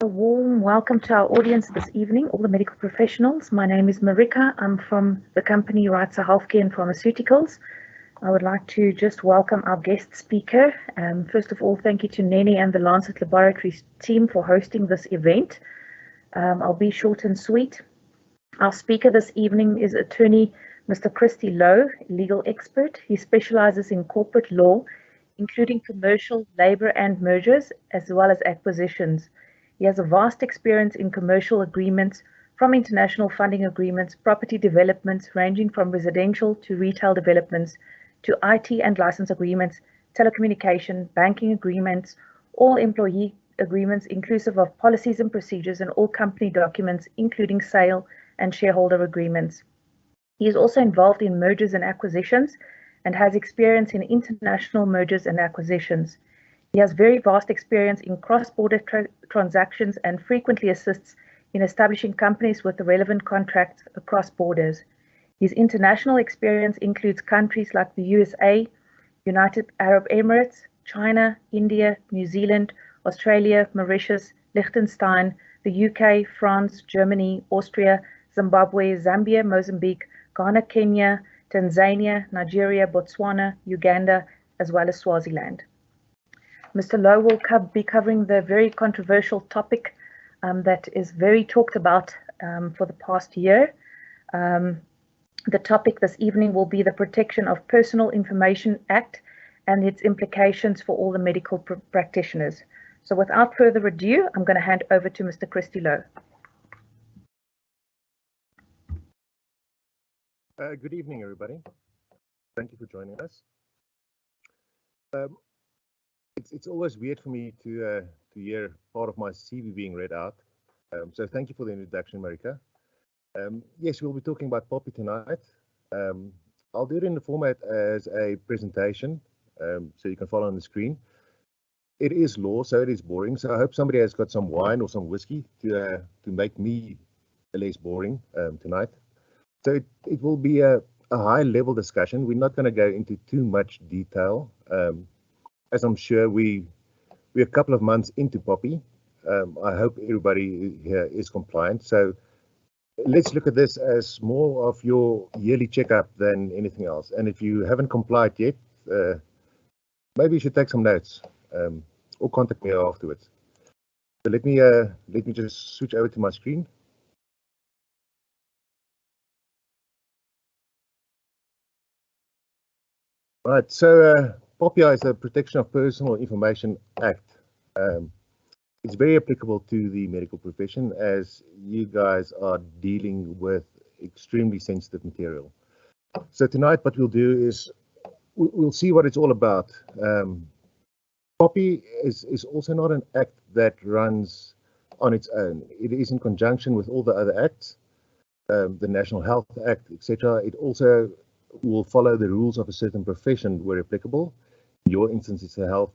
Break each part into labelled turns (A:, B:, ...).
A: A warm welcome to our audience this evening, all the medical professionals. My name is Marika. I'm from the company Reitzer Healthcare and Pharmaceuticals. I would like to just welcome our guest speaker. First of all, thank you to Nene and the Lancet Laboratories team for hosting this event. I'll be short and sweet. Our speaker this evening is attorney Mr. Christy Lowe, legal expert. He specializes in corporate law, including commercial, labor and mergers, as well as acquisitions. He has a vast experience in commercial agreements, from international funding agreements, property developments ranging from residential to retail developments, to IT and license agreements, telecommunication, banking agreements, all employee agreements inclusive of policies and procedures, and all company documents, including sale and shareholder agreements. He is also involved in mergers and acquisitions and has experience in international mergers and acquisitions. He has very vast experience in cross-border transactions and frequently assists in establishing companies with the relevant contracts across borders. His international experience includes countries like the USA, United Arab Emirates, China, India, New Zealand, Australia, Mauritius, Liechtenstein, the UK, France, Germany, Austria, Zimbabwe, Zambia, Mozambique, Ghana, Kenya, Tanzania, Nigeria, Botswana, Uganda, as well as Swaziland. Mr. Lowe will be covering the very controversial topic that is very talked about for the past year. The topic this evening will be the Protection of Personal Information Act and its implications for all the medical practitioners. So without further ado, I'm going to hand over to Mr. Christy Lowe.
B: Good evening, everybody. Thank you for joining us. It's always weird for me to hear part of my CV being read out. So thank you for the introduction, Marika. Yes, we'll be talking about POPI tonight. I'll do it in the format as a presentation, so you can follow on the screen. It is law, so it is boring. So I hope somebody has got some wine or some whiskey to make me less boring tonight. So it will be a high-level discussion. We're not going to go into too much detail. As I'm sure we're a couple of months into POPI. I hope everybody here is compliant. So let's look at this as more of your yearly checkup than anything else. And if you haven't complied yet, maybe you should take some notes or contact me afterwards. So let me just switch over to my screen. Right. So POPI is the Protection of Personal Information Act. It's very applicable to the medical profession as you guys are dealing with extremely sensitive material. So tonight what we'll do is we'll see what it's all about. POPI is also not an act that runs on its own. It is in conjunction with all the other acts, the National Health Act, etc. It also will follow the rules of a certain profession where applicable. In your instance, it's the Health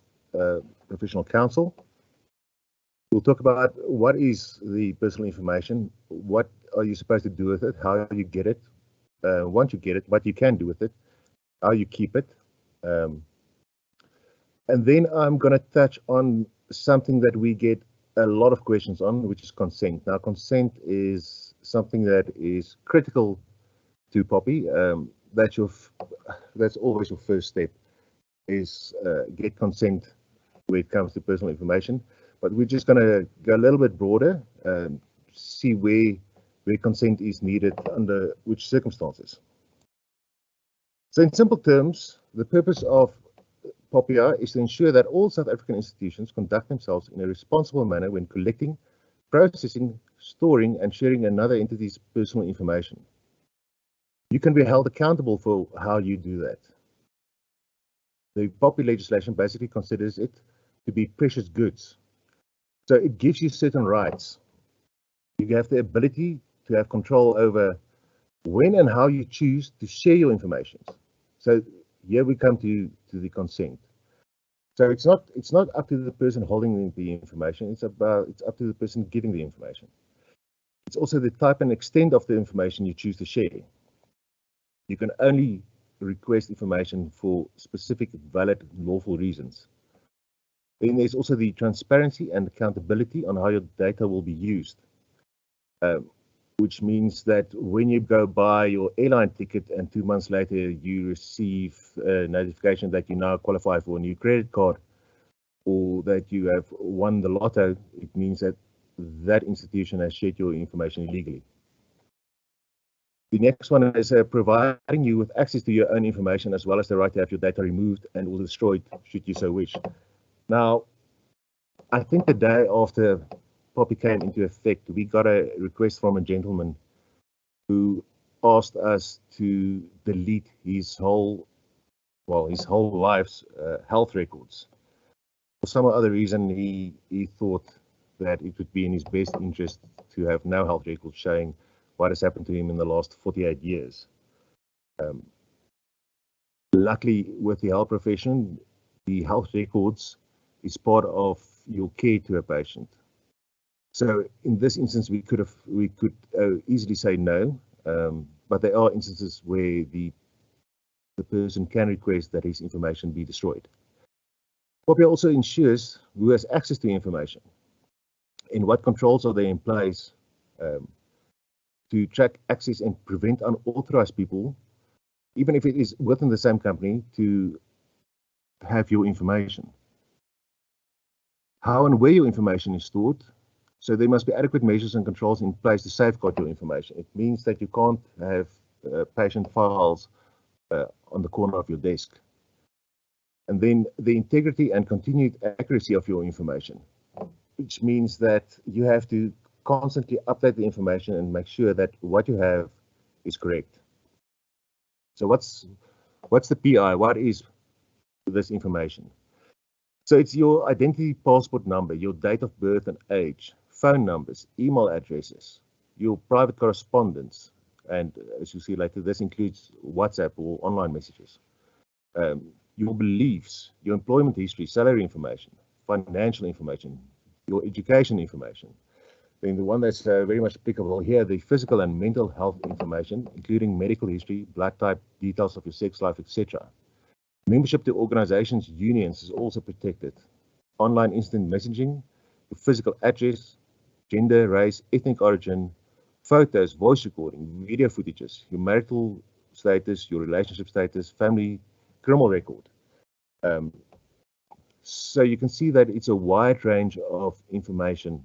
B: Professional Council. We'll talk about what is the personal information, what are you supposed to do with it, how you get it, once you get it, what you can do with it, how you keep it. And then I'm going to touch on something that we get a lot of questions on, which is consent. Now, consent is something that is critical to POPI. That's always your first step, is get consent when it comes to personal information. But we're just going to go a little bit broader, see where consent is needed under which circumstances. So in simple terms, the purpose of POPI is to ensure that all South African institutions conduct themselves in a responsible manner when collecting, processing, storing and sharing another entity's personal information. You can be held accountable for how you do that. The POPI legislation basically considers it to be precious goods. So it gives you certain rights. You have the ability to have control over when and how you choose to share your information. So here we come to the consent. So it's not up to the person holding the information. It's up to the person giving the information. It's also the type and extent of the information you choose to share. You can only request information for specific, valid, lawful reasons. Then there's also the transparency and accountability on how your data will be used, which means that when you go buy your airline ticket and 2 months later you receive a notification that you now qualify for a new credit card or that you have won the lotto, it means that that institution has shared your information illegally. The next one is providing you with access to your own information as well as the right to have your data removed and or destroyed should you so wish. Now, I think the day after POPI came into effect, we got a request from a gentleman who asked us to delete his whole life's health records. For some other reason, he thought that it would be in his best interest to have no health records showing what has happened to him in the last 48 years. Luckily, with the health profession, the health records is part of your care to a patient. So in this instance, we could easily say no, but there are instances where the person can request that his information be destroyed. POPI also ensures who has access to the information and what controls are there in place to track access and prevent unauthorized people, even if it is within the same company, to have your information. How and where your information is stored. So there must be adequate measures and controls in place to safeguard your information. It means that you can't have patient files on the corner of your desk. And then the integrity and continued accuracy of your information, which means that you have to constantly update the information and make sure that what you have is correct. So what's the PI? What is this information? So it's your identity passport number, your date of birth and age, phone numbers, email addresses, your private correspondence, and as you see later, this includes WhatsApp or online messages. Your beliefs, your employment history, salary information, financial information, your education information. Then the one that's very much applicable here, the physical and mental health information, including medical history, blood type, details of your sex life, etc. Membership to organizations, unions is also protected. Online instant messaging, your physical address, gender, race, ethnic origin, photos, voice recording, video footages, your marital status, your relationship status, family, criminal record. So you can see that it's a wide range of information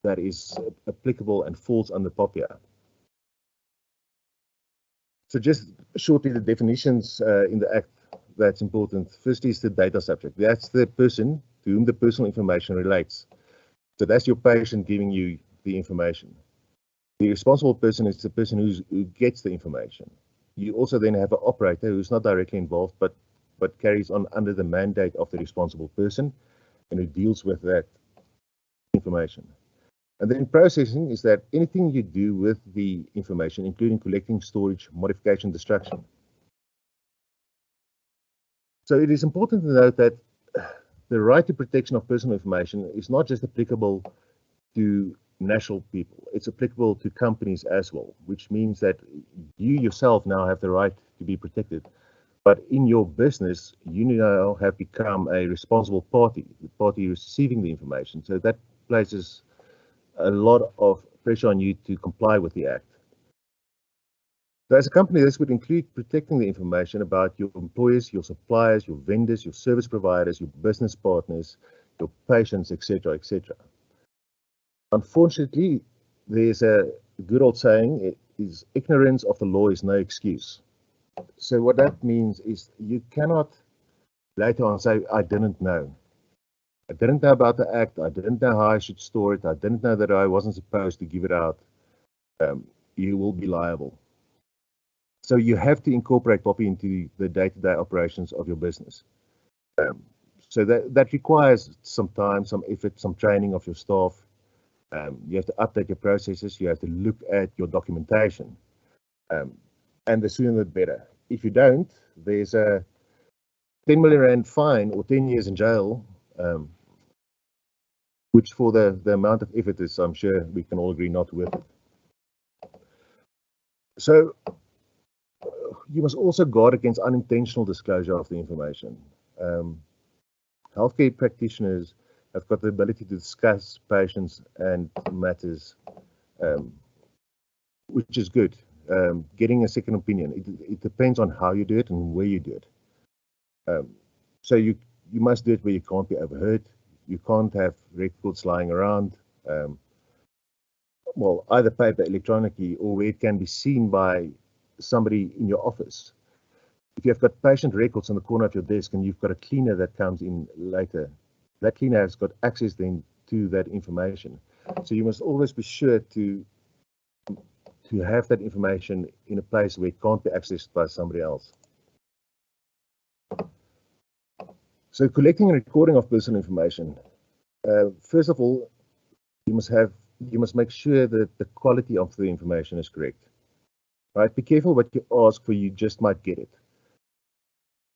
B: that is applicable and falls under POPI. So just shortly, the definitions in the Act that's important. First is the data subject. That's the person to whom the personal information relates. So that's your patient giving you the information. The responsible person is the person who gets the information. You also then have an operator who's not directly involved, but carries on under the mandate of the responsible person and who deals with that information. And then processing is that anything you do with the information, including collecting, storage, modification, destruction. So it is important to note that the right to protection of personal information is not just applicable to national people, it's applicable to companies as well, which means that you yourself now have the right to be protected. But in your business, you now have become a responsible party, the party receiving the information. So that places a lot of pressure on you to comply with the Act. So as a company, this would include protecting the information about your employees, your suppliers, your vendors, your service providers, your business partners, your patients, etc., etc. Unfortunately, there's a good old saying, it is ignorance of the law is no excuse. So what that means is you cannot later on say, I didn't know. I didn't know about the Act. I didn't know how I should store it. I didn't know that I wasn't supposed to give it out. You will be liable. So you have to incorporate POPI into the day-to-day operations of your business. So that requires some time, some effort, some training of your staff. You have to update your processes. You have to look at your documentation. And the sooner the better. If you don't, there's a 10 million rand fine or 10 years in jail, which for the amount of effort is, I'm sure we can all agree, not worth it. So you must also guard against unintentional disclosure of the information. healthcare practitioners have got the ability to discuss patients and matters, which is good. Getting a second opinion, it depends on how you do it and where you do it. So you must do it where you can't be overheard. You can't have records lying around. Well, either paper, electronically, or where it can be seen by somebody in your office. If you've got patient records on the corner of your desk and you've got a cleaner that comes in later, that cleaner has got access then to that information. So you must always be sure to have that information in a place where it can't be accessed by somebody else. So collecting and recording of personal information. First of all, you must make sure that the quality of the information is correct. Right? Be careful what you ask for, you just might get it.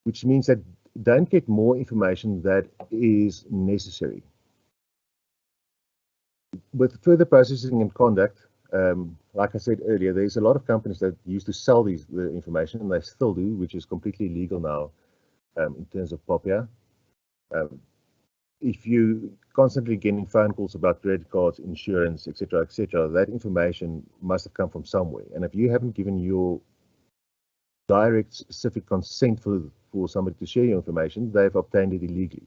B: Which means that don't get more information that is necessary. With further processing and conduct, like I said earlier, there's a lot of companies that used to sell the information, and they still do, which is completely illegal now in terms of POPI. If you constantly getting phone calls about credit cards, insurance, etc., that information must have come from somewhere. And if you haven't given your direct, specific consent for somebody to share your information, they've obtained it illegally.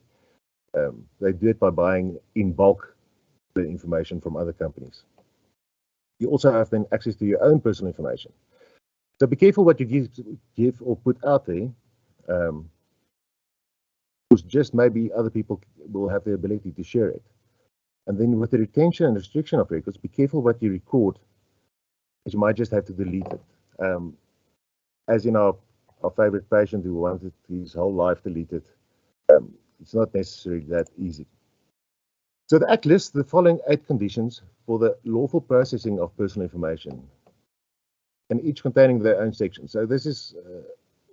B: They do it by buying in bulk the information from other companies. You also have then access to your own personal information. So be careful what you give or put out there. Because just maybe other people will have the ability to share it. And then with the retention and restriction of records, be careful what you record, because you might just have to delete it. As in our favorite patient who wanted his whole life deleted, it's not necessarily that easy. So the Act lists the following 8 conditions for the lawful processing of personal information, and each containing their own section. So this is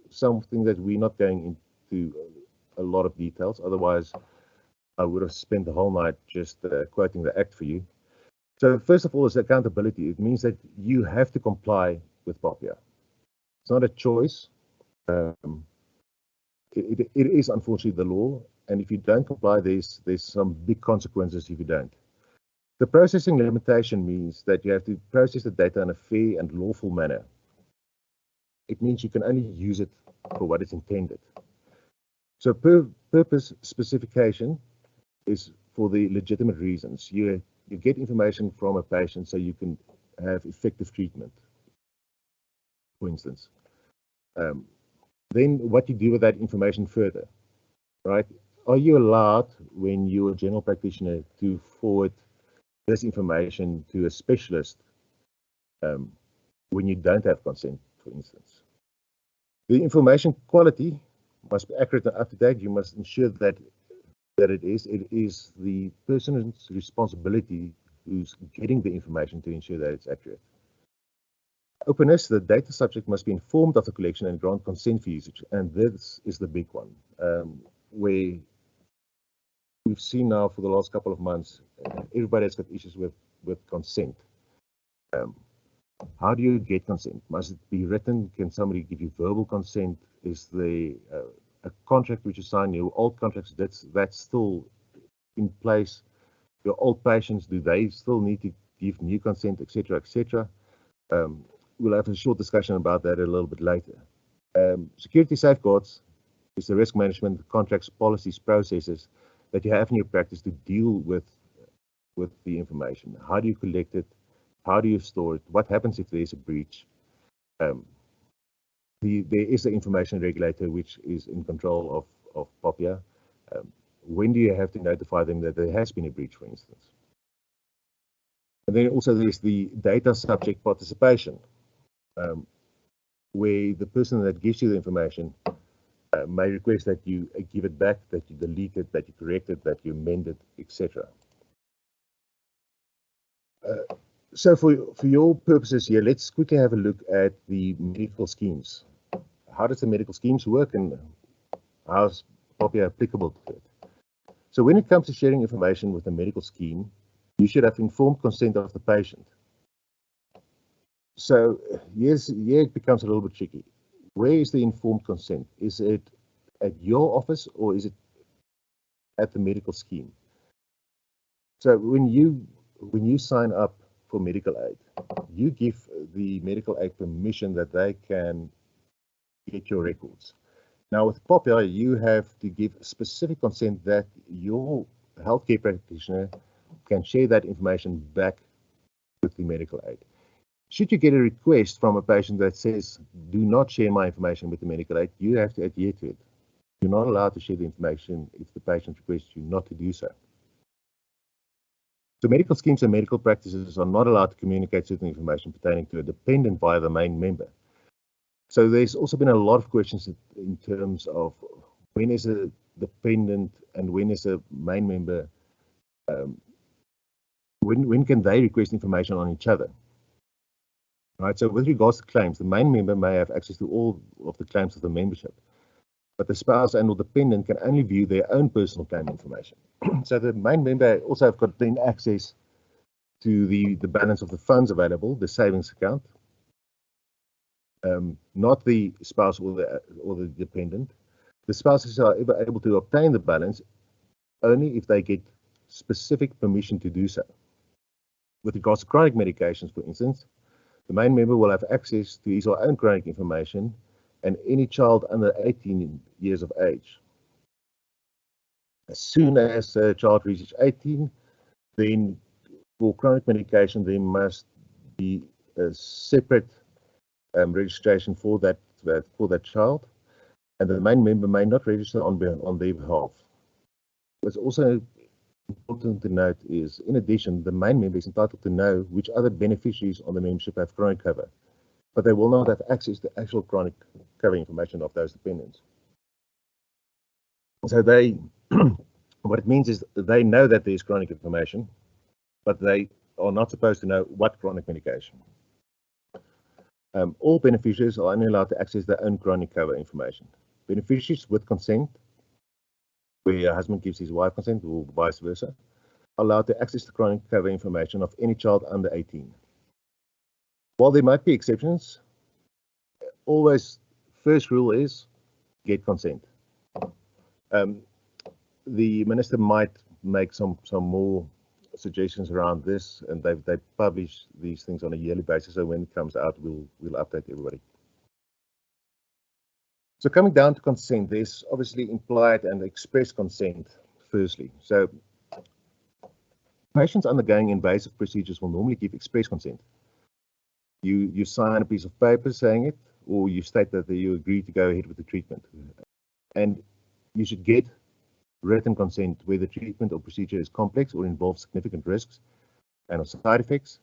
B: something that we're not going into a lot of details, otherwise I would have spent the whole night just quoting the Act for you. So first of all is accountability. It means that you have to comply with POPI. It's not a choice. It is unfortunately the law, and if you don't comply, there's some big consequences if you don't. The processing limitation means that you have to process the data in a fair and lawful manner. It means you can only use it for what it's intended. So purpose specification is for the legitimate reasons. You get information from a patient so you can have effective treatment, for instance. Then what you do with that information further, right? Are you allowed, when you're a general practitioner, to forward this information to a specialist when you don't have consent, for instance? The information quality must be accurate and up to date. You must ensure that it is the person's responsibility who's getting the information to ensure that it's accurate. Openness, the data subject must be informed of the collection and grant consent for usage. And this is the big one, where we've seen now for the last couple of months, everybody has got issues with consent. How do you get consent? Must it be written? Can somebody give you verbal consent? Is there a contract which you sign, your old contracts, that's still in place? Your old patients, do they still need to give new consent, etc., etc.? We'll have a short discussion about that a little bit later. Security safeguards is the risk management, contracts, policies, processes that you have in your practice to deal with the information. How do you collect it? How do you store it? What happens if there's a breach? There is an information regulator which is in control of POPI. When do you have to notify them that there has been a breach, for instance? And then also there's the data subject participation, where the person that gives you the information may request that you give it back, that you delete it, that you correct it, that you amend it, etc. So for your purposes here, let's quickly have a look at the medical schemes. How does the medical schemes work, and how is POPI applicable to it? So when it comes to sharing information with a medical scheme, you should have informed consent of the patient. So yes, here it becomes a little bit tricky. Where is the informed consent? Is it at your office, or is it at the medical scheme. So when you sign up for medical aid, you give the medical aid permission that they can get your records. Now with POPI, you have to give specific consent that your healthcare practitioner can share that information back with the medical aid. Should you get a request from a patient that says, do not share my information with the medical aid, you have to adhere to it. You're not allowed to share the information if the patient requests you not to do so. So medical schemes and medical practices are not allowed to communicate certain information pertaining to a dependent via the main member. So there's also been a lot of questions in terms of when is a dependent and when is a main member, when can they request information on each other? Right, so with regards to claims, the main member may have access to all of the claims of the membership, but the spouse and or dependent can only view their own personal claim information. So the main member also have got then access to the balance of the funds available, the savings account, not the spouse or the dependent. The spouses are able to obtain the balance only if they get specific permission to do so. With regards to chronic medications, for instance, the main member will have access to his or own chronic information and any child under 18 years of age. As soon as a child reaches 18, then for chronic medication, there must be a separate registration for that child, and the main member may not register on their behalf. What's also important to note is, in addition, the main member is entitled to know which other beneficiaries on the membership have chronic cover, but they will not have access to actual chronic cover information of those dependents. So what it means is they know that there is chronic information, but they are not supposed to know what chronic medication. All beneficiaries are only allowed to access their own chronic cover information. Beneficiaries with consent, where a husband gives his wife consent or vice versa, are allowed to access the chronic cover information of any child under 18. While there might be exceptions, always first rule is get consent. The minister might make some more suggestions around this, and they publish these things on a yearly basis, so when it comes out, we'll update everybody. So coming down to consent, there's obviously implied and express consent, firstly. So patients undergoing invasive procedures will normally give express consent. You sign a piece of paper saying it, or you state that you agree to go ahead with the treatment. And you should get written consent where the treatment or procedure is complex or involves significant risks and side effects.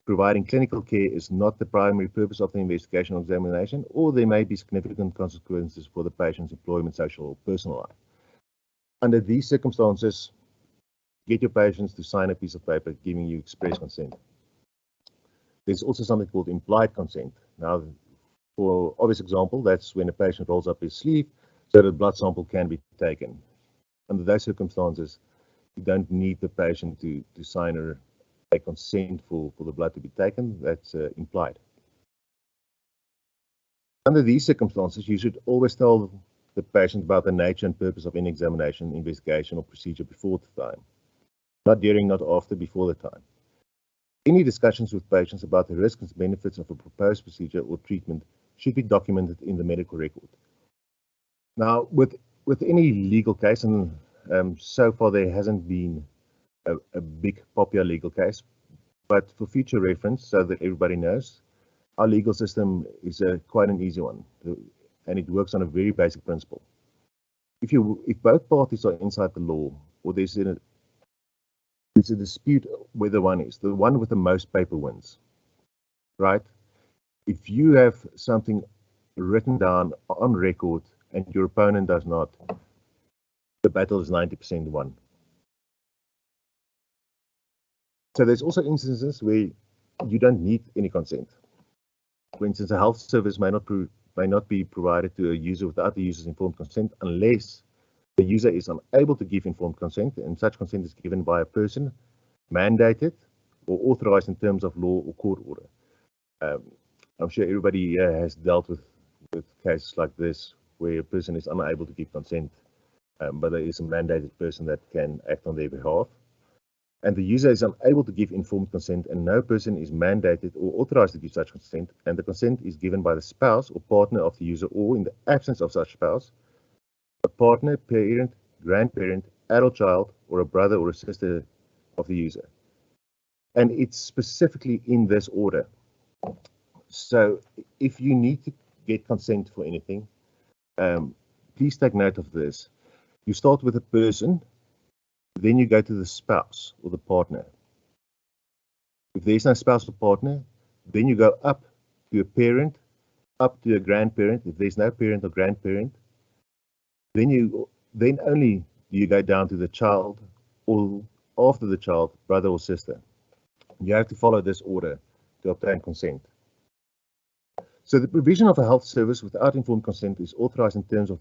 B: Providing clinical care is not the primary purpose of the investigation or examination, or there may be significant consequences for the patient's employment, social, or personal life. Under these circumstances, get your patients to sign a piece of paper giving you express consent. There's also something called implied consent. Now, for obvious example, that's when a patient rolls up his sleeve so that a blood sample can be taken. Under those circumstances, you don't need the patient to sign a consent for the blood to be taken. That's implied. Under these circumstances, you should always tell the patient about the nature and purpose of any examination, investigation, or procedure before the time. Not during, not after, before the time. Any discussions with patients about the risks and benefits of a proposed procedure or treatment should be documented in the medical record. Now, with any legal case, and so far there hasn't been a big popular legal case, but for future reference, so that everybody knows, our legal system is quite an easy one, and it works on a very basic principle. If both parties are inside the law, or there's a dispute where the one with the most paper wins, right? If you have something written down on record and your opponent does not, the battle is 90% won. So there's also instances where you don't need any consent. For instance, a health service may not be provided to a user without the user's informed consent unless the user is unable to give informed consent, and such consent is given by a person mandated or authorized in terms of law or court order. I'm sure everybody has dealt with cases like this where a person is unable to give consent but there is a mandated person that can act on their behalf. And the user is unable to give informed consent, and no person is mandated or authorized to give such consent, and the consent is given by the spouse or partner of the user, or in the absence of such spouse, a partner, parent, grandparent, adult child, or a brother or a sister of the user. And it's specifically in this order. So if you need to get consent for anything, please take note of this. You start with a person, then you go to the spouse or the partner. If there's no spouse or partner, then you go up to a parent, up to a grandparent. If there's no parent or grandparent, then only do you go down to the child, or after the child, brother or sister. You have to follow this order to obtain consent. So the provision of a health service without informed consent is authorized in terms of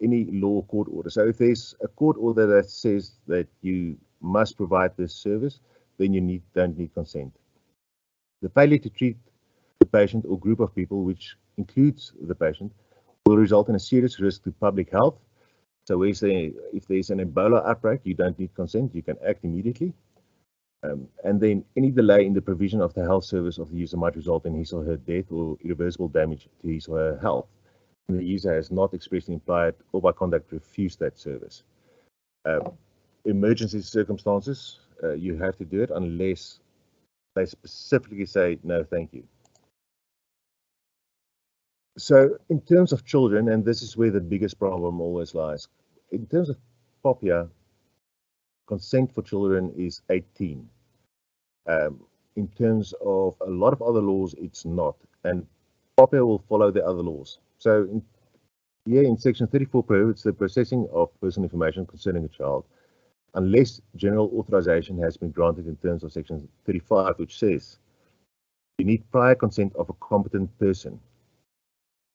B: any law or court order. So if there's a court order that says that you must provide this service, then you don't need consent. The failure to treat the patient or group of people, which includes the patient, will result in a serious risk to public health. So if there's an Ebola outbreak, you don't need consent, you can act immediately. And then any delay in the provision of the health service of the user might result in his or her death or irreversible damage to his or her health. And the user has not expressly implied or by conduct refused that service. Emergency circumstances, you have to do it unless they specifically say, no, thank you. So in terms of children, and this is where the biggest problem always lies, in terms of POPI, consent for children is 18. In terms of a lot of other laws, it's not. And POPI will follow the other laws. So in section 34 prohibits the processing of personal information concerning a child unless general authorization has been granted in terms of section 35, which says you need prior consent of a competent person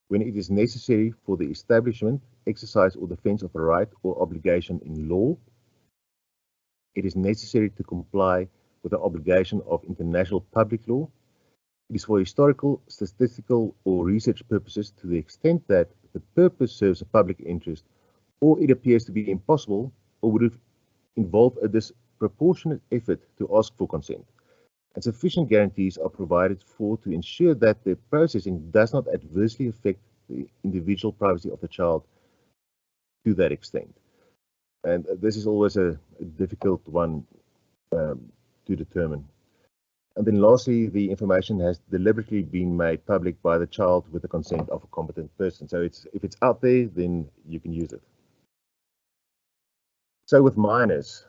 B: when it is necessary for the establishment, exercise, or defense of a right or obligation in law. It is necessary to comply with the obligation of international public law. It is for historical, statistical, or research purposes to the extent that the purpose serves a public interest, or it appears to be impossible or would involve a disproportionate effort to ask for consent. And sufficient guarantees are provided for to ensure that the processing does not adversely affect the individual privacy of the child to that extent. And this is always a difficult one to determine. And then lastly, the information has deliberately been made public by the child with the consent of a competent person. So if it's out there, then you can use it. So with minors,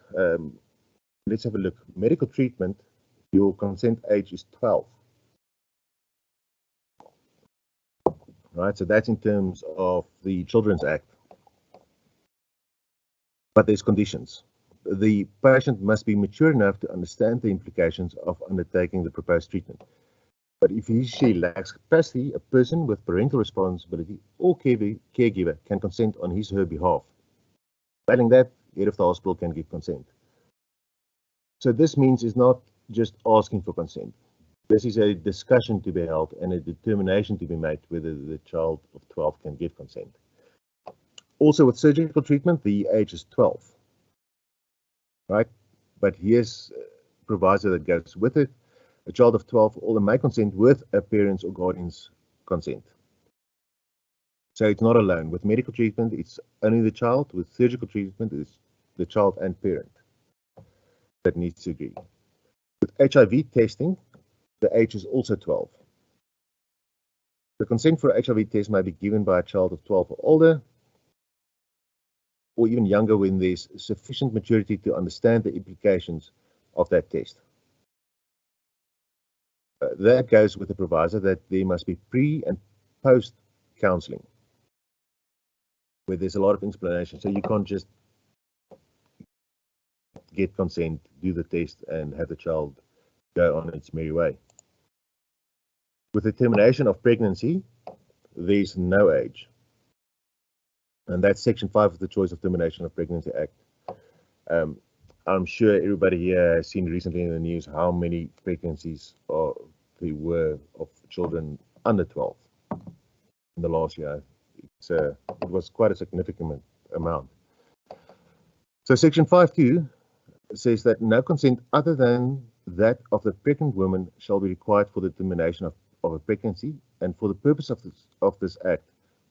B: let's have a look. Medical treatment, your consent age is 12. Right, so that's in terms of the Children's Act. But there's conditions. The patient must be mature enough to understand the implications of undertaking the proposed treatment. But if he or she lacks capacity, a person with parental responsibility or caregiver can consent on his or her behalf. Failing that, head of the hospital can give consent. So this means it's not just asking for consent. This is a discussion to be held and a determination to be made whether the child of 12 can give consent. Also with surgical treatment, the age is 12. Right? But here's a proviso that goes with it. A child of 12 or may consent with a parent's or guardian's consent. So it's not alone. With medical treatment, it's only the child. With surgical treatment, it's the child and parent that needs to agree. With HIV testing, the age is also 12. The consent for HIV test may be given by a child of 12 or older, or even younger when there's sufficient maturity to understand the implications of that test. That goes with the proviso that there must be pre and post counseling, where there's a lot of explanation. So you can't just get consent, do the test, and have the child go on its merry way. With the termination of pregnancy, there's no age. And that's Section 5 of the Choice of Termination of Pregnancy Act. I'm sure everybody here has seen recently in the news how many pregnancies there were of children under 12 in the last year. It was quite a significant amount. So Section 5.2 says that no consent other than that of the pregnant woman shall be required for the determination of a pregnancy, and for the purpose of this act,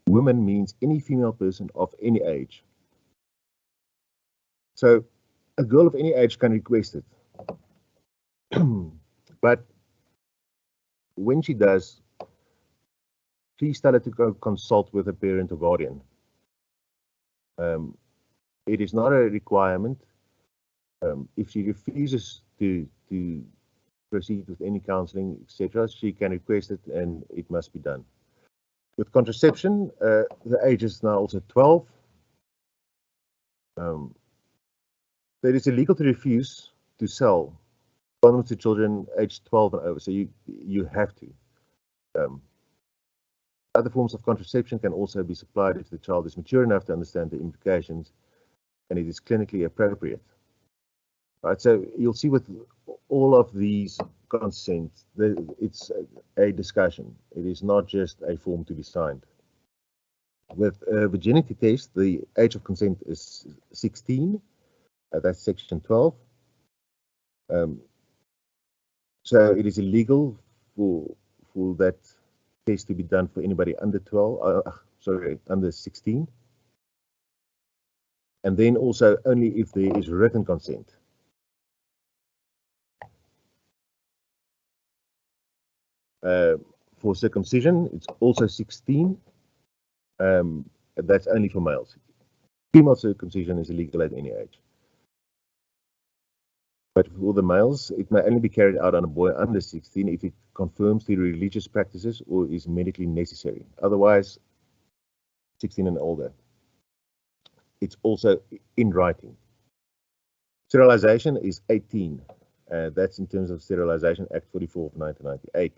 B: woman means any female person of any age. So a girl of any age can request it. But when she does, please tell her to go consult with a parent or guardian. It is not a requirement. If she refuses to proceed with any counseling, etc., she can request it and it must be done. With contraception, the age is now also 12. It is illegal to refuse to sell condoms to children aged 12 and over, so you have to. Other forms of contraception can also be supplied if the child is mature enough to understand the implications and it is clinically appropriate. Right, so you'll see with all of these consents, it's a discussion. It is not just a form to be signed. With a virginity test, the age of consent is 16. That's Section 12. So it is illegal for that test to be done for anybody under 12. Under 16. And then also only if there is written consent. For circumcision, it's also 16. That's only for males. Female circumcision is illegal at any age. But for the males, it may only be carried out on a boy under 16 if it confirms the religious practices or is medically necessary. Otherwise, 16 and older. It's also in writing. Sterilization is 18. That's in terms of Sterilization Act 44 of 1998.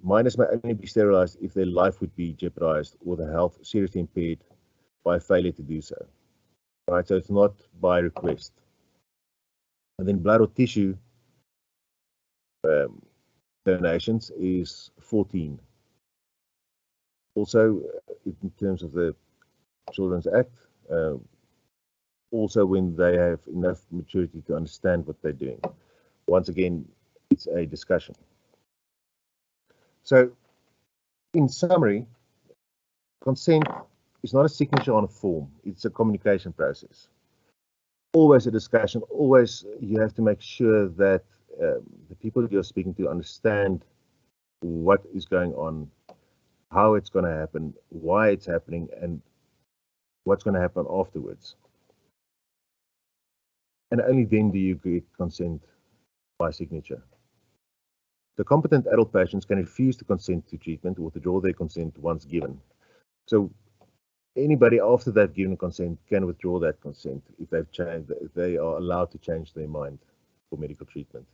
B: Minors may only be sterilized if their life would be jeopardized or their health seriously impaired by failure to do so. Right, so it's not by request. And then blood or tissue donations is 14. Also, in terms of the Children's Act, also when they have enough maturity to understand what they're doing. Once again, it's a discussion. So, in summary, consent is not a signature on a form, it's a communication process. Always a discussion, always you have to make sure that the people you're speaking to understand what is going on, how it's going to happen, why it's happening, and what's going to happen afterwards. And only then do you get consent by signature. The competent adult patients can refuse to consent to treatment or withdraw their consent once given. So anybody after they've given consent can withdraw that consent if they've changed, if they are allowed to change their mind for medical treatment.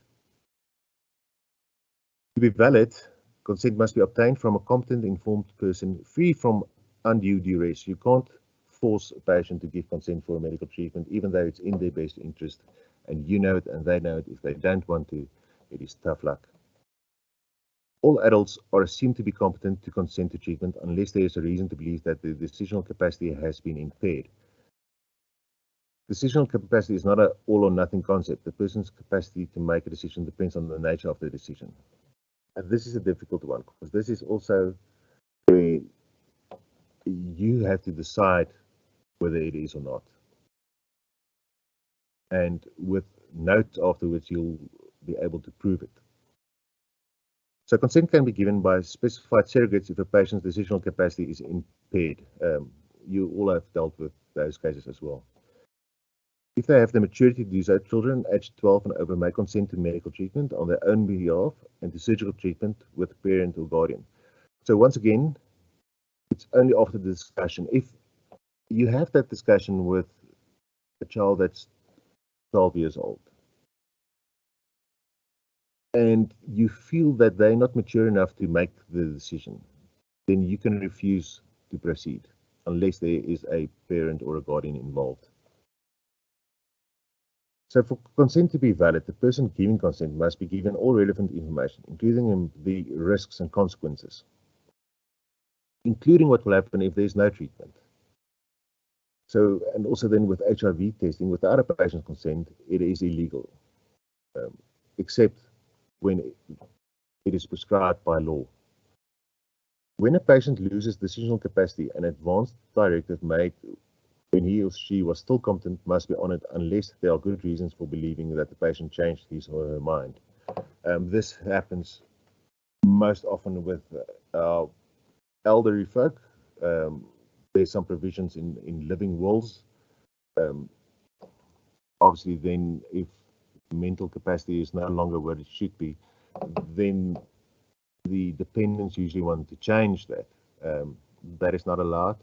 B: To be valid, consent must be obtained from a competent, informed person free from undue duress. You can't force a patient to give consent for a medical treatment, even though it's in their best interest, and you know it and they know it. If they don't want to, it is tough luck. All adults are assumed to be competent to consent to treatment unless there is a reason to believe that the decisional capacity has been impaired. Decisional capacity is not an all or nothing concept. The person's capacity to make a decision depends on the nature of the decision. And this is a difficult one because this is also where you have to decide whether it is or not. And with notes afterwards, you'll be able to prove it. So consent can be given by specified surrogates if a patient's decisional capacity is impaired. You all have dealt with those cases as well. If they have the maturity to do so, children aged 12 and over may consent to medical treatment on their own behalf and to surgical treatment with a parent or guardian. So once again, it's only after the discussion. If you have that discussion with a child that's 12 years old, and you feel that they're not mature enough to make the decision, then you can refuse to proceed unless there is a parent or a guardian involved. So for consent to be valid, the person giving consent must be given all relevant information, including the risks and consequences, including what will happen if there is no treatment. So, and also then with HIV testing, without a patient's consent, it is illegal, except when it is prescribed by law. When a patient loses decisional capacity, an advance directive made when he or she was still competent must be honored unless there are good reasons for believing that the patient changed his or her mind. This happens most often with elderly folk. There's some provisions in living wills. Obviously, then if mental capacity is no longer what it should be, then the dependents usually want to change that. That is not allowed.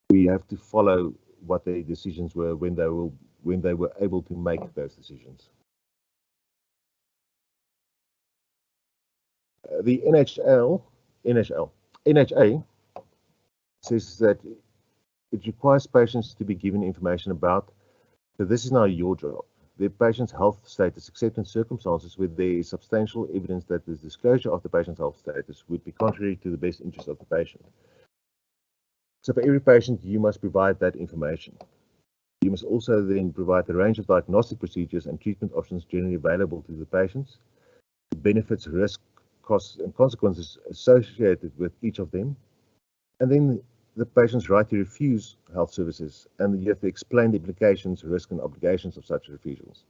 B: We have to follow what their decisions were when they were able to make those decisions. The NHA says that it requires patients to be given information about, so this is now your job, the patient's health status, except in circumstances where there is substantial evidence that the disclosure of the patient's health status would be contrary to the best interest of the patient. So for every patient, you must provide that information. You must also then provide a range of diagnostic procedures and treatment options generally available to the patients, benefits, risks, costs, and consequences associated with each of them, and then the patient's right to refuse health services, and you have to explain the implications, risks, and obligations of such refusals.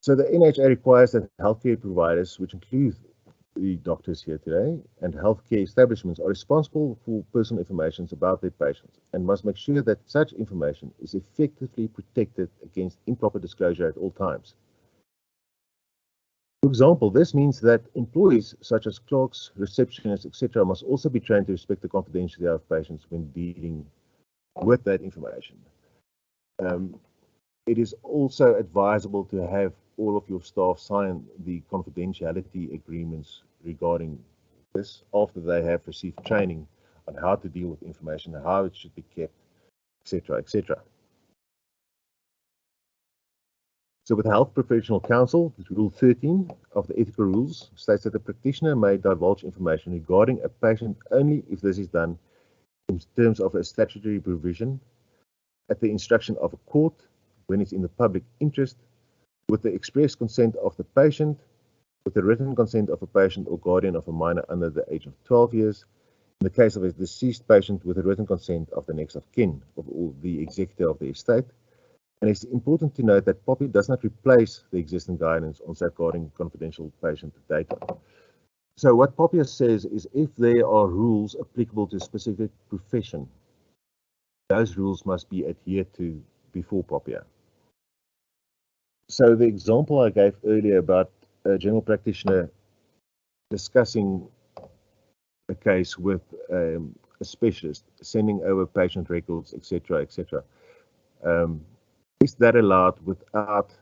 B: So the NHA requires that healthcare providers, which include the doctors here today, and healthcare establishments are responsible for personal information about their patients and must make sure that such information is effectively protected against improper disclosure at all times. For example, this means that employees such as clerks, receptionists, etc., must also be trained to respect the confidentiality of patients when dealing with that information. It is also advisable to have all of your staff sign the confidentiality agreements regarding this after they have received training on how to deal with information, how it should be kept, etc., etc. So with the Health Professional Council, Rule 13 of the Ethical Rules states that the practitioner may divulge information regarding a patient only if this is done in terms of a statutory provision, at the instruction of a court, when it's in the public interest, with the express consent of the patient, with the written consent of a patient or guardian of a minor under the age of 12 years, in the case of a deceased patient, with the written consent of the next of kin or the executor of the estate. And it's important to note that POPI does not replace the existing guidance on safeguarding confidential patient data. So what POPI says is if there are rules applicable to a specific profession, those rules must be adhered to before POPI. So the example I gave earlier about a general practitioner discussing a case with a specialist, sending over patient records, etc., etc. Is that allowed without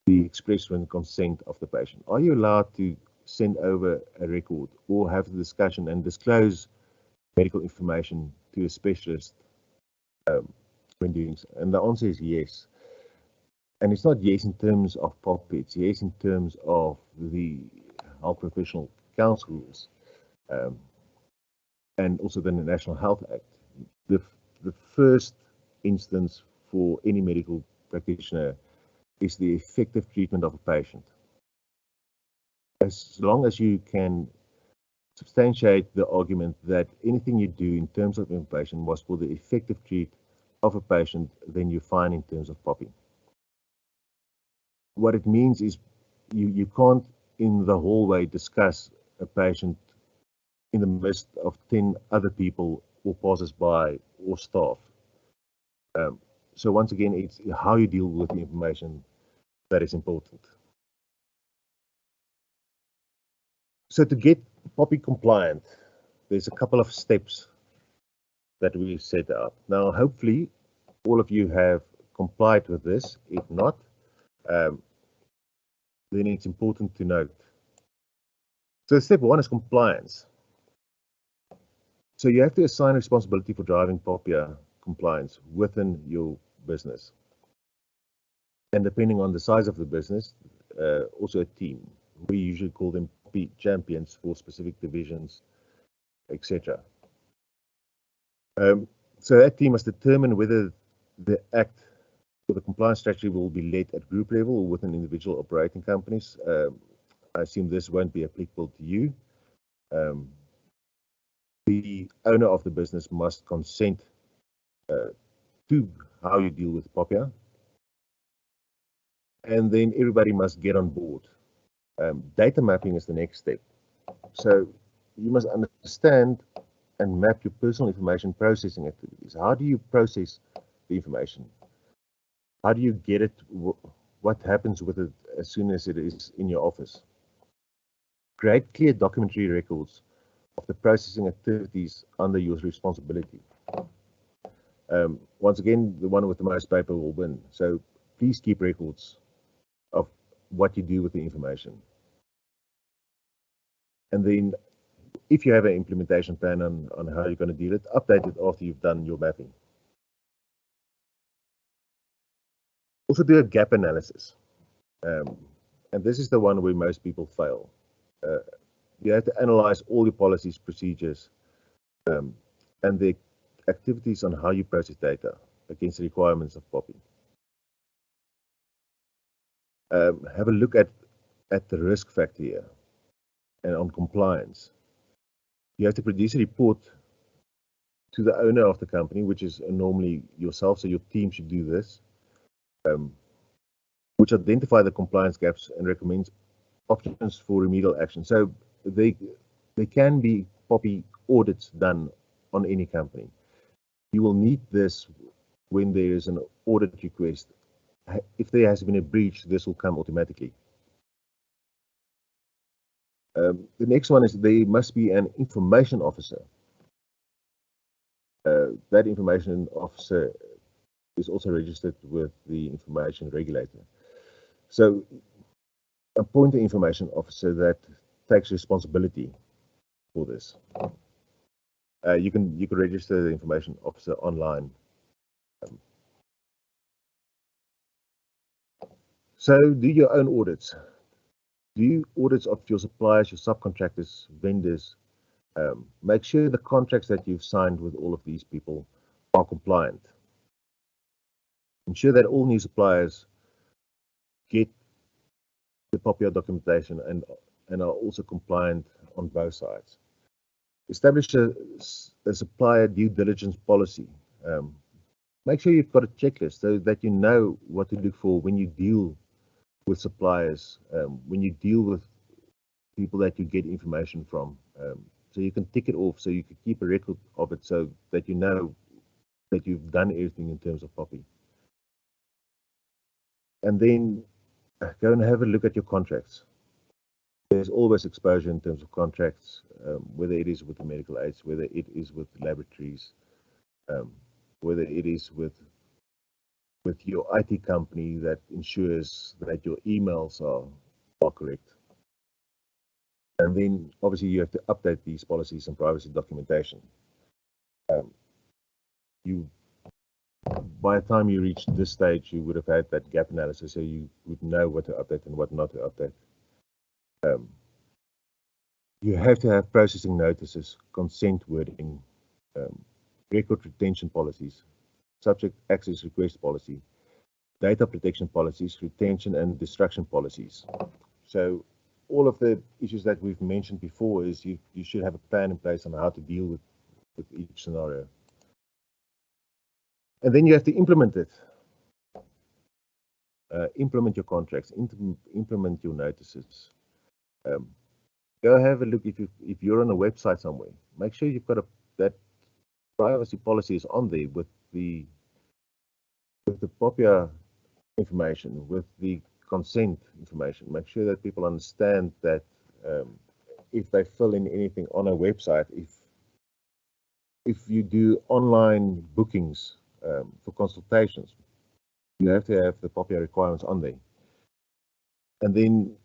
B: the express written consent of the patient? Are you allowed to send over a record or have the discussion and disclose medical information to a specialist when doing so? And the answer is yes. And it's not yes in terms of POPI, it's yes in terms of the Health Professional Council rules and also the National Health Act. The first instance for any medical practitioner is the effective treatment of a patient. As long as you can substantiate the argument that anything you do in terms of information was for the effective treatment of a patient, then you're fine in terms of POPI. What it means is you can't in the hallway discuss a patient in the midst of 10 other people or passers-by or staff. So once again, it's how you deal with the information that is important. So to get POPI compliant, there's a couple of steps that we set out. Now, hopefully, all of you have complied with this. If not, then it's important to note. So step one is compliance. So you have to assign responsibility for driving POPI compliance within your business. And depending on the size of the business, also a team. We usually call them POPI champions for specific divisions, etc. So that team must determine whether the act or the compliance strategy will be led at group level or within individual operating companies. I assume this won't be applicable to you. The owner of the business must consent to how you deal with POPI, and then everybody must get on board. Data mapping is the next step. So you must understand and map your personal information processing activities. How do you process the information? How do you get it? What happens with it as soon as it is in your office? Create clear documentary records of the processing activities under your responsibility. Once again, the one with the most paper will win. So please keep records of what you do with the information. And then if you have an implementation plan on how you're going to deal it, update it after you've done your mapping. Also do a gap analysis. And this is the one where most people fail. You have to analyze all your policies, procedures, and the activities on how you process data against the requirements of POPI. Have a look at the risk factor here and on compliance. You have to produce a report to the owner of the company, which is normally yourself, so your team should do this, which identify the compliance gaps and recommends options for remedial action. So they can be POPI audits done on any company. You will need this when there is an audit request. If there has been a breach, this will come automatically. The next one is there must be an information officer. That information officer is also registered with the information regulator. So appoint an information officer that takes responsibility for this. You can register the information officer online. So do your own audits. Do audits of your suppliers, your subcontractors, vendors. Make sure the contracts that you've signed with all of these people are compliant. Ensure that all new suppliers get the POPI documentation and are also compliant on both sides. Establish a supplier due diligence policy. Make sure you've got a checklist so that you know what to look for when you deal with suppliers, when you deal with people that you get information from. So you can tick it off, so you can keep a record of it so that you know that you've done everything in terms of POPI. And then go and have a look at your contracts. There's always exposure in terms of contracts, whether it is with the medical aids, whether it is with laboratories, whether it is with your IT company that ensures that your emails are correct. And then obviously you have to update these policies and privacy documentation. By the time you reach this stage, you would have had that gap analysis, so you would know what to update and what not to update. You have to have processing notices, consent wording, record retention policies, subject access request policy, data protection policies, retention and destruction policies. So all of the issues that we've mentioned before is you should have a plan in place on how to deal with each scenario. And then you have to implement it. Implement your contracts, implement your notices. Go have a look if you're on a website somewhere. Make sure you've got that privacy policy is on there with the POPI information, with the consent information. Make sure that people understand that if they fill in anything on a website, if you do online bookings for consultations, you have to have the POPI requirements on there. And then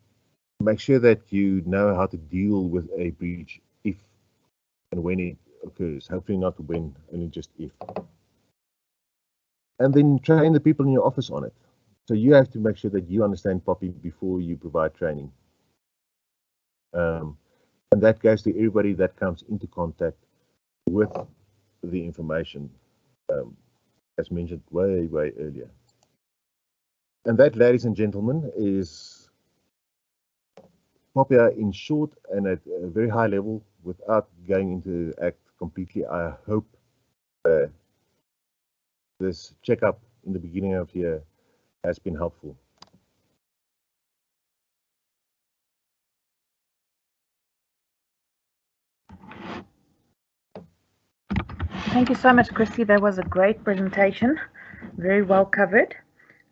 B: make sure that you know how to deal with a breach if and when it occurs. Hopefully not when, only just if. And then train the people in your office on it. So you have to make sure that you understand POPI before you provide training. And that goes to everybody that comes into contact with the information, as mentioned way earlier. And that, ladies and gentlemen, is POPI in short and at a very high level. Without going into the Act completely, I hope this checkup in the beginning of the year has been helpful.
A: Thank you so much, Christy. That was a great presentation, very well covered.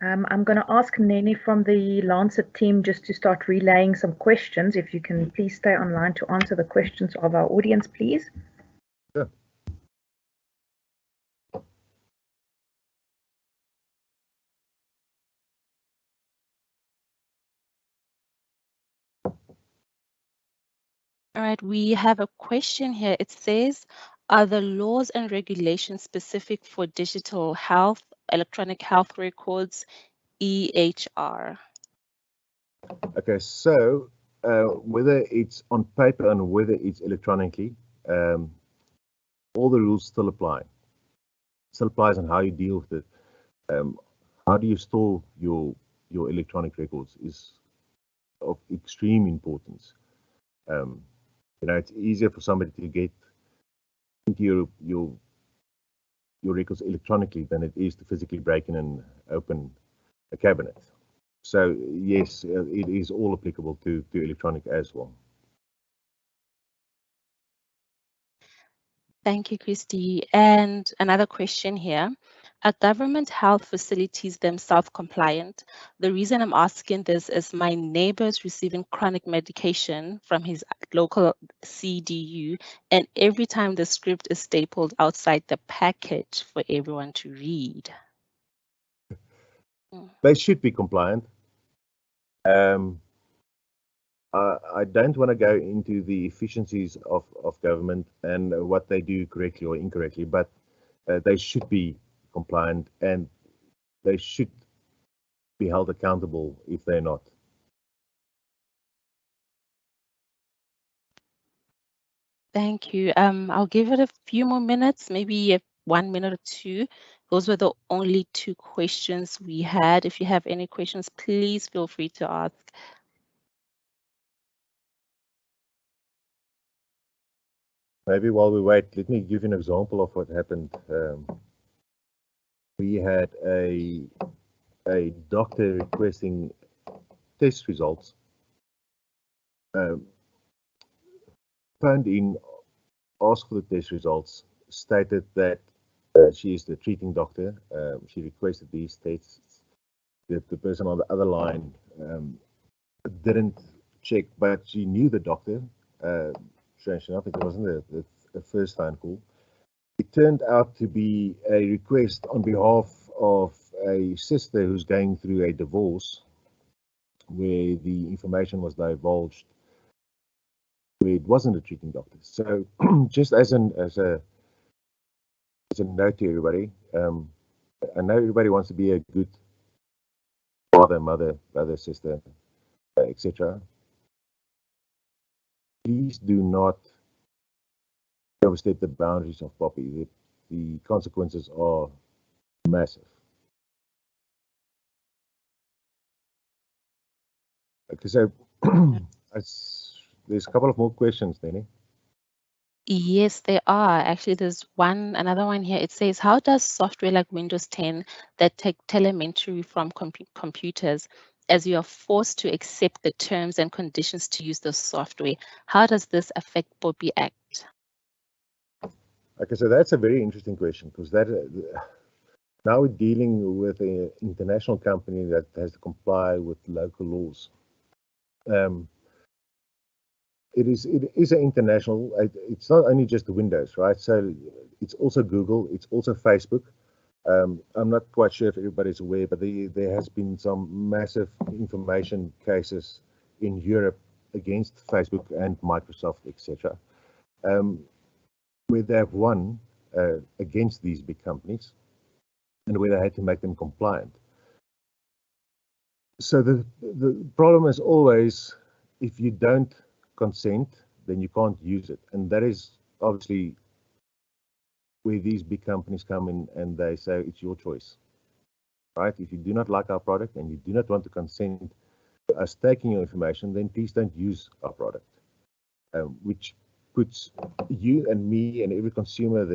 A: I'm going to ask Nene from the Lancet team just to start relaying some questions. If you can please stay online to answer the questions of our audience, please.
B: Sure.
C: All right, we have a question here. It says, are the laws and regulations specific for digital health, electronic health records, EHR?
B: Okay, so whether it's on paper and whether it's electronically, all the rules still apply. Still applies on how you deal with it. How do you store your electronic records is of extreme importance. You know, it's easier for somebody to get into your records electronically than it is to physically break in and open a cabinet. So yes, it is all applicable to electronic as well.
C: Thank you, Christy. And another question here. Are government health facilities themselves compliant? The reason I'm asking this is my neighbor is receiving chronic medication from his local CDU, and every time the script is stapled outside the package for everyone to read.
B: They should be compliant. I don't want to go into the efficiencies of government and what they do correctly or incorrectly, but they should be compliant and they should be held accountable if they're not.
C: Thank you. I'll give it a few more minutes, maybe 1 minute or two. Those were the only two questions we had. If you have any questions, please feel free to ask.
B: Maybe while we wait, let me give you an example of what happened. We had a doctor requesting test results, phoned in, asked for the test results, stated that she is the treating doctor. She requested these tests. The person on the other line didn't check, but she knew the doctor. Strange enough, it wasn't the first phone call. It turned out to be a request on behalf of a sister who's going through a divorce, where the information was divulged, where it wasn't a treating doctor. So, just as a note to everybody, I know everybody wants to be a good father, mother, brother, sister, etc. Please do not overstep the boundaries of POPI. The consequences are massive. Okay, so there's a couple of more questions, Danny.
C: Yes, there are. Actually, there's another one here. It says, how does software like Windows 10 that take telemetry from computers, as you are forced to accept the terms and conditions to use the software, how does this affect POPI Act?
B: Okay, so that's a very interesting question, because that now we're dealing with an international company that has to comply with local laws. It is an international. It's not only just Windows, right? So it's also Google. It's also Facebook. I'm not quite sure if everybody's aware, but there has been some massive information cases in Europe against Facebook and Microsoft, etc., where they have won against these big companies, and where they had to make them compliant. So the problem is always, if you don't consent, then you can't use it, and that is obviously where these big companies come in and they say it's your choice, right? If you do not like our product and you do not want to consent to us taking your information, then please don't use our product, which puts you and me and every consumer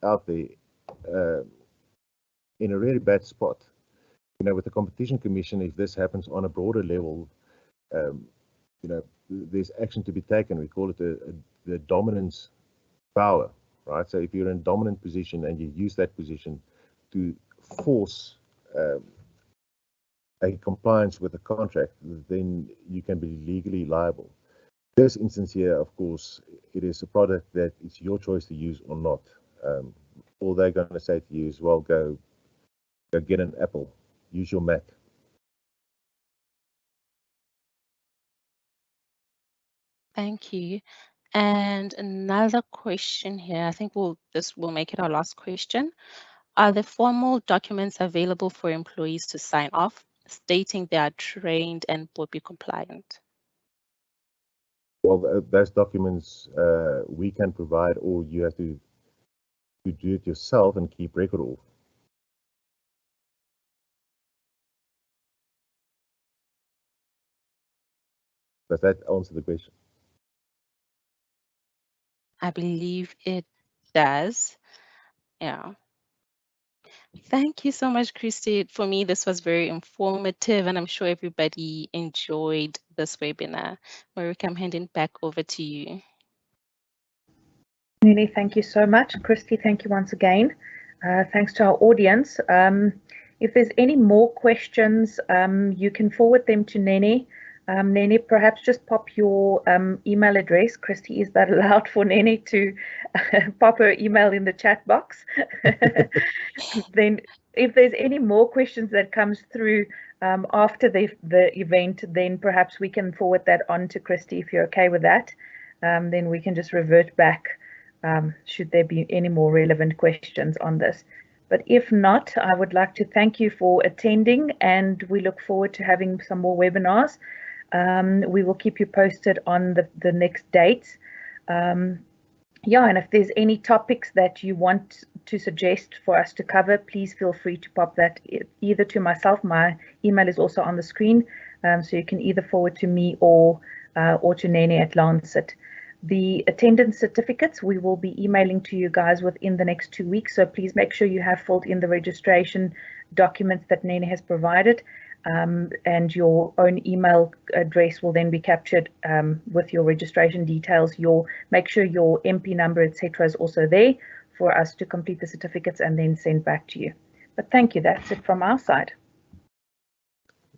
B: out there in a really bad spot. You know, with the Competition Commission, if this happens on a broader level, you know, there's action to be taken. We call it the dominance power, right? So if you're in a dominant position and you use that position to force a compliance with a contract, then you can be legally liable. This instance here, of course, it is a product that it's your choice to use or not. All they're going to say to you is, well, go get an Apple, use your Mac.
C: Thank you. And another question here, I think this will make it our last question. Are the formal documents available for employees to sign off, stating they are trained and POPI compliant?
B: Well, those documents we can provide, or you have to do it yourself and keep record of. Does that answer the question?
C: I believe it does. Yeah. Thank you so much, Christy. For me, this was very informative, and I'm sure everybody enjoyed this webinar. Marika, I'm handing back over to you.
A: Nene, thank you so much. Christy, thank you once again. Thanks to our audience. If there's any more questions, you can forward them to Nene. Nene, perhaps just pop your email address. Christy, is that allowed for Nene to pop her email in the chat box? Then if there's any more questions that comes through after the event, then perhaps we can forward that on to Christy if you're okay with that. Then we can just revert back should there be any more relevant questions on this. But if not, I would like to thank you for attending, and we look forward to having some more webinars. We will keep you posted on the next dates. Yeah, and if there's any topics that you want to suggest for us to cover, please feel free to pop that either to myself. My email is also on the screen, so you can either forward to me or to Nene at Lancet. The attendance certificates we will be emailing to you guys within the next 2 weeks, so please make sure you have filled in the registration documents that Nene has provided, and your own email address will then be captured with your registration details. Make sure your MP number, etc., is also there for us to complete the certificates and then send back to you. But thank you. That's it from our side.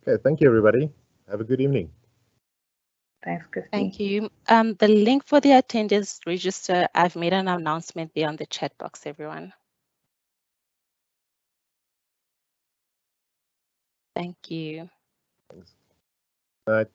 B: Okay, thank you, everybody. Have a good evening.
A: Thanks, Christy.
C: Thank you. The link for the attendance register, I've made an announcement there on the chat box, everyone. Thank you.
B: Thanks. Bye.